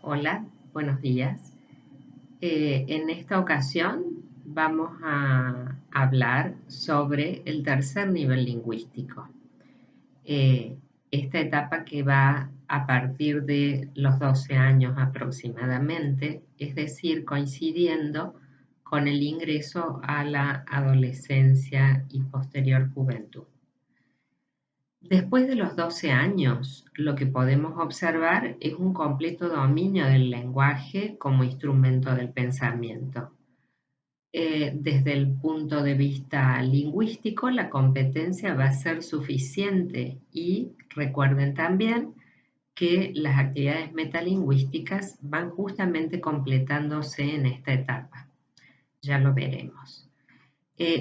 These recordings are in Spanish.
Hola, buenos días. En esta ocasión vamos a hablar sobre el tercer nivel lingüístico. Esta etapa que va a partir de los 12 años aproximadamente, es decir, coincidiendo con el ingreso a la adolescencia y posterior juventud. Después de los 12 años, lo que podemos observar es un completo dominio del lenguaje como instrumento del pensamiento. Desde el punto de vista lingüístico, la competencia va a ser suficiente y recuerden también que las actividades metalingüísticas van justamente completándose en esta etapa. Ya lo veremos.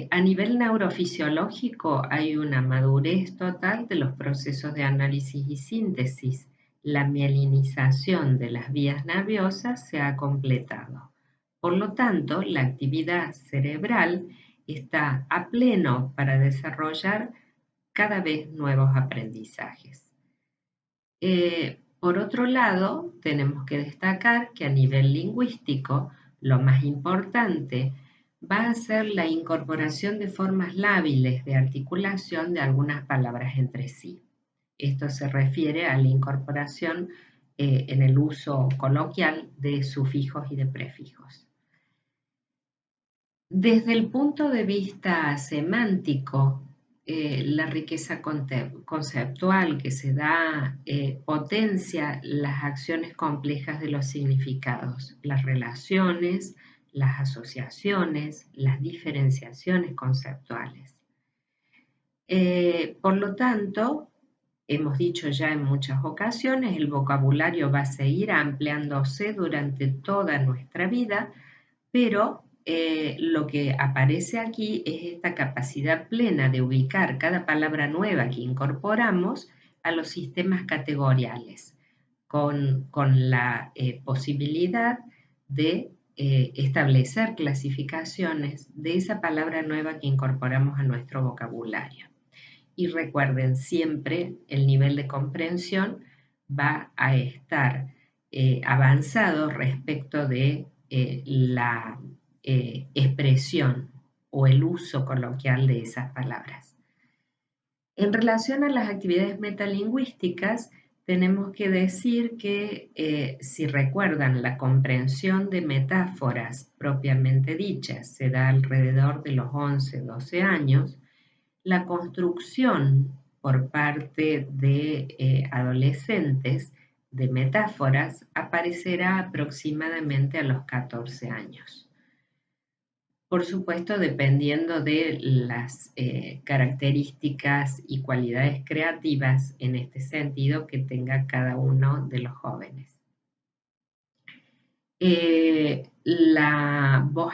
A nivel neurofisiológico hay una madurez total de los procesos de análisis y síntesis. La mielinización de las vías nerviosas se ha completado. Por lo tanto, la actividad cerebral está a pleno para desarrollar cada vez nuevos aprendizajes. Por otro lado, tenemos que destacar que a nivel lingüístico, lo más importante va a ser la incorporación de formas lábiles de articulación de algunas palabras entre sí. Esto se refiere a la incorporación en el uso coloquial de sufijos y de prefijos. Desde el punto de vista semántico, la riqueza conceptual que se da potencia las acciones complejas de los significados, las relaciones, las asociaciones, las diferenciaciones conceptuales. Por lo tanto, hemos dicho ya en muchas ocasiones, el vocabulario va a seguir ampliándose durante toda nuestra vida, pero lo que aparece aquí es esta capacidad plena de ubicar cada palabra nueva que incorporamos a los sistemas categoriales, con la posibilidad de establecer clasificaciones de esa palabra nueva que incorporamos a nuestro vocabulario. Y recuerden, siempre el nivel de comprensión va a estar avanzado respecto de la expresión o el uso coloquial de esas palabras. En relación a las actividades metalingüísticas, tenemos que decir que, si recuerdan, la comprensión de metáforas propiamente dichas se da alrededor de los 11, 12 años. La construcción por parte de adolescentes de metáforas aparecerá aproximadamente a los 14 años. Por supuesto, dependiendo de las características y cualidades creativas en este sentido que tenga cada uno de los jóvenes. La voz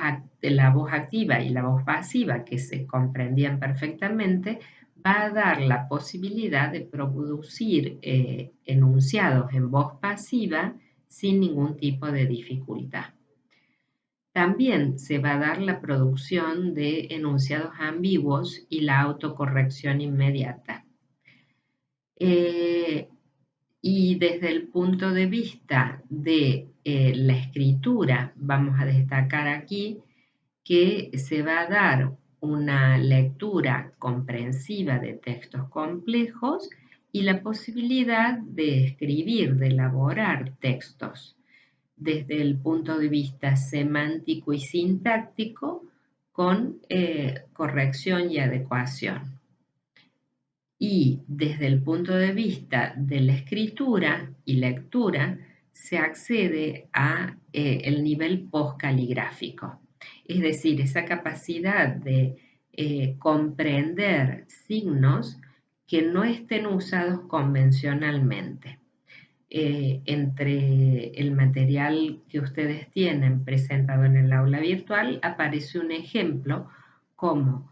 activa y la voz pasiva, que se comprendían perfectamente, va a dar la posibilidad de producir enunciados en voz pasiva sin ningún tipo de dificultad. También se va a dar la producción de enunciados ambiguos y la autocorrección inmediata. Y desde el punto de vista de la escritura, vamos a destacar aquí que se va a dar una lectura comprensiva de textos complejos y la posibilidad de escribir, de elaborar textos desde el punto de vista semántico y sintáctico con corrección y adecuación. Y desde el punto de vista de la escritura y lectura se accede a el nivel postcaligráfico, es decir, esa capacidad de comprender signos que no estén usados convencionalmente. Entre el material que ustedes tienen presentado en el aula virtual aparece un ejemplo como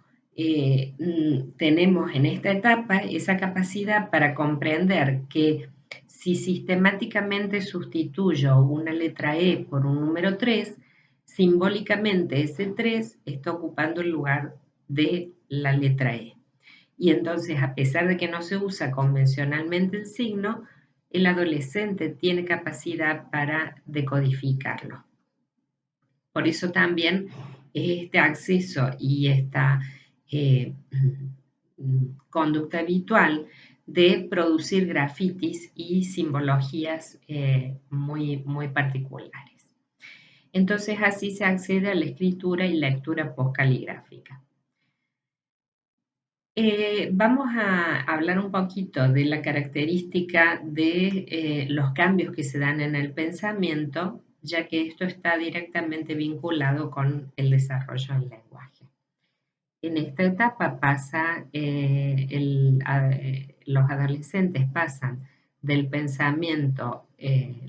tenemos en esta etapa esa capacidad para comprender que si sistemáticamente sustituyo una letra E por un número 3, simbólicamente ese 3 está ocupando el lugar de la letra E. Y entonces, a pesar de que no se usa convencionalmente el signo, el adolescente tiene capacidad para decodificarlo. Por eso también este acceso y esta eh, conducta habitual de producir grafitis y simbologías muy particulares. Entonces así se accede a la escritura y lectura postcaligráfica. Vamos a hablar un poquito de la característica de los cambios que se dan en el pensamiento, ya que esto está directamente vinculado con el desarrollo del lenguaje. En esta etapa los adolescentes pasan del pensamiento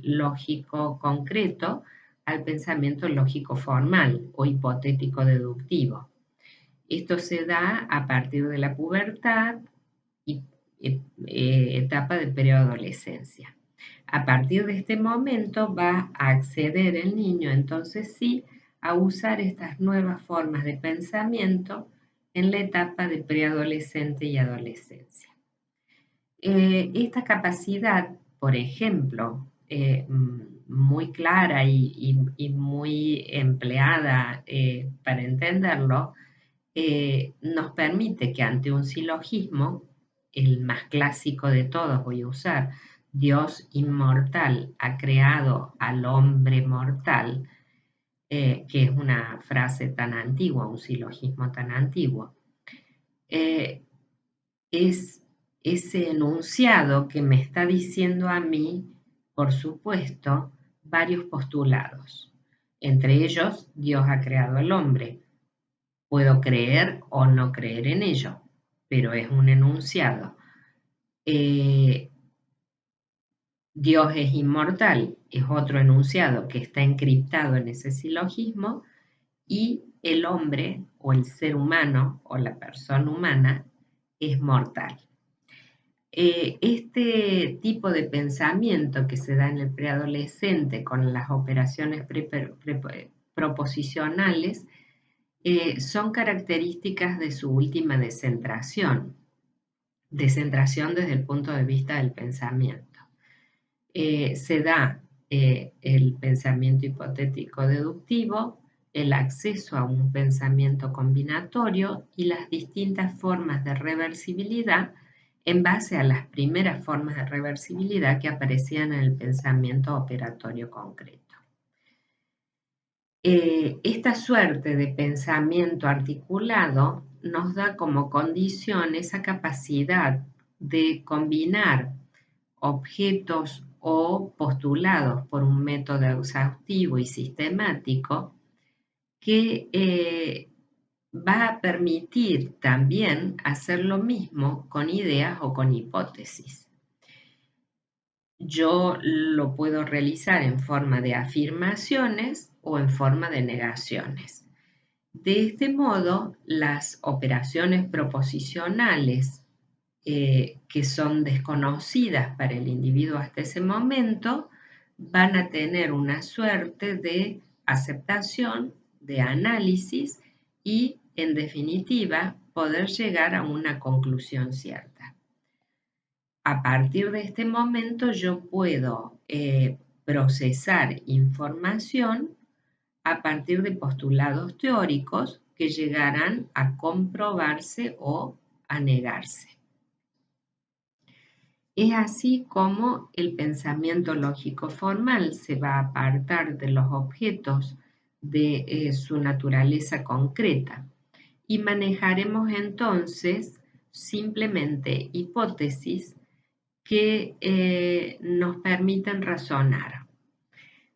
lógico concreto al pensamiento lógico formal o hipotético deductivo. Esto se da a partir de la pubertad y etapa de preadolescencia. A partir de este momento va a acceder el niño, entonces sí, a usar estas nuevas formas de pensamiento en la etapa de preadolescente y adolescencia. Esta capacidad, por ejemplo, muy clara y muy empleada para entenderlo, nos permite que ante un silogismo, el más clásico de todos voy a usar, Dios inmortal ha creado al hombre mortal, que es una frase tan antigua, un silogismo tan antiguo, es ese enunciado que me está diciendo a mí, por supuesto, varios postulados. Entre ellos, Dios ha creado al hombre. Puedo creer o no creer en ello, pero es un enunciado. Dios es inmortal, es otro enunciado que está encriptado en ese silogismo, y el hombre o el ser humano o la persona humana es mortal. Este tipo de pensamiento que se da en el preadolescente con las operaciones proposicionales son características de su última descentración desde el punto de vista del pensamiento. Se da el pensamiento hipotético deductivo, el acceso a un pensamiento combinatorio y las distintas formas de reversibilidad en base a las primeras formas de reversibilidad que aparecían en el pensamiento operatorio concreto. Esta suerte de pensamiento articulado nos da como condición esa capacidad de combinar objetos o postulados por un método exhaustivo y sistemático que va a permitir también hacer lo mismo con ideas o con hipótesis. Yo lo puedo realizar en forma de afirmaciones o en forma de negaciones. De este modo, las operaciones proposicionales que son desconocidas para el individuo hasta ese momento van a tener una suerte de aceptación, de análisis y, en definitiva, poder llegar a una conclusión cierta. A partir de este momento yo puedo procesar información a partir de postulados teóricos que llegarán a comprobarse o a negarse. Es así como el pensamiento lógico formal se va a apartar de los objetos de su naturaleza concreta y manejaremos entonces simplemente hipótesis que nos permiten razonar.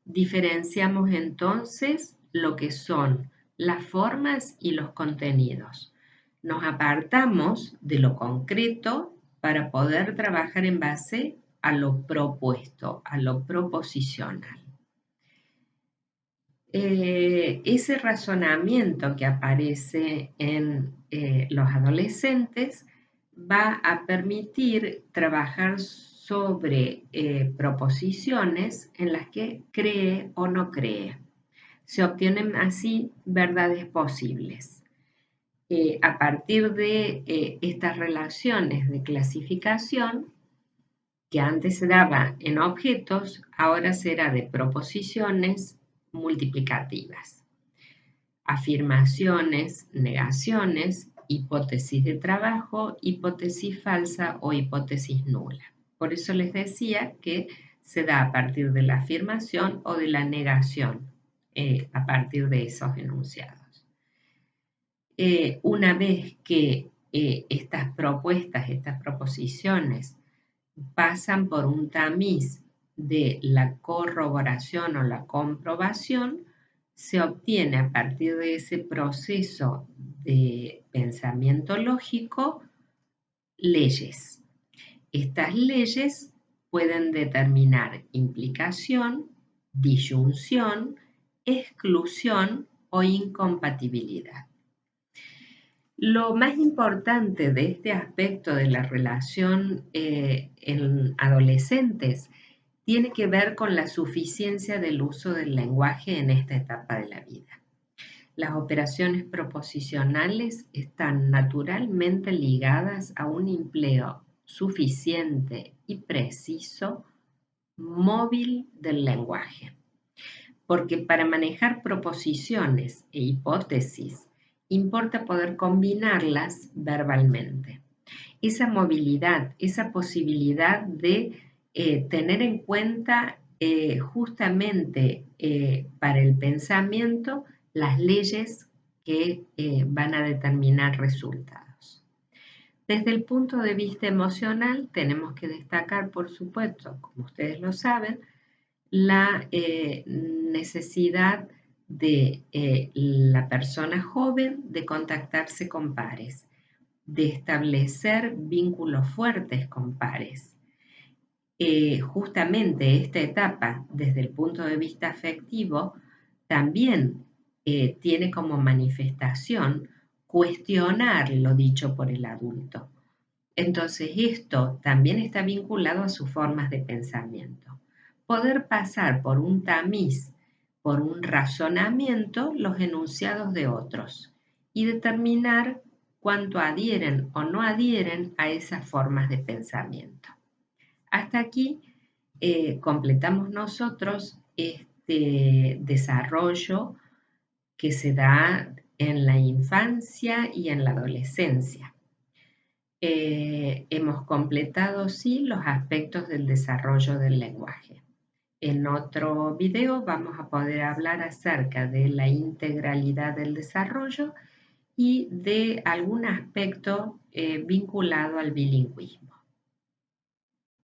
Diferenciamos entonces lo que son las formas y los contenidos. Nos apartamos de lo concreto para poder trabajar en base a lo propuesto, a lo proposicional. Ese razonamiento que aparece en los adolescentes va a permitir trabajar sobre proposiciones en las que cree o no cree. Se obtienen así verdades posibles. A partir de estas relaciones de clasificación que antes se daba en objetos, ahora será de proposiciones multiplicativas, afirmaciones, negaciones, hipótesis de trabajo, hipótesis falsa o hipótesis nula. Por eso les decía que se da a partir de la afirmación o de la negación, a partir de esos enunciados. Una vez que estas propuestas, estas proposiciones, pasan por un tamiz de la corroboración o la comprobación, se obtiene a partir de ese proceso de pensamiento lógico leyes. Estas leyes pueden determinar implicación, disyunción, exclusión o incompatibilidad. Lo más importante de este aspecto de la relación en adolescentes tiene que ver con la suficiencia del uso del lenguaje en esta etapa de la vida. Las operaciones proposicionales están naturalmente ligadas a un empleo suficiente y preciso, móvil del lenguaje, porque para manejar proposiciones e hipótesis importa poder combinarlas verbalmente. Esa movilidad, esa posibilidad de tener en cuenta justamente para el pensamiento las leyes que van a determinar resultados. Desde el punto de vista emocional, tenemos que destacar, por supuesto, como ustedes lo saben, la necesidad de la persona joven de contactarse con pares, de establecer vínculos fuertes con pares. Justamente esta etapa, desde el punto de vista afectivo, también tiene como manifestación cuestionar lo dicho por el adulto. Entonces, esto también está vinculado a sus formas de pensamiento. Poder pasar por un tamiz, por un razonamiento, los enunciados de otros y determinar cuánto adhieren o no adhieren a esas formas de pensamiento. Hasta aquí completamos nosotros este desarrollo que se da en la infancia y en la adolescencia. Hemos completado, sí, los aspectos del desarrollo del lenguaje. En otro video vamos a poder hablar acerca de la integralidad del desarrollo y de algún aspecto vinculado al bilingüismo.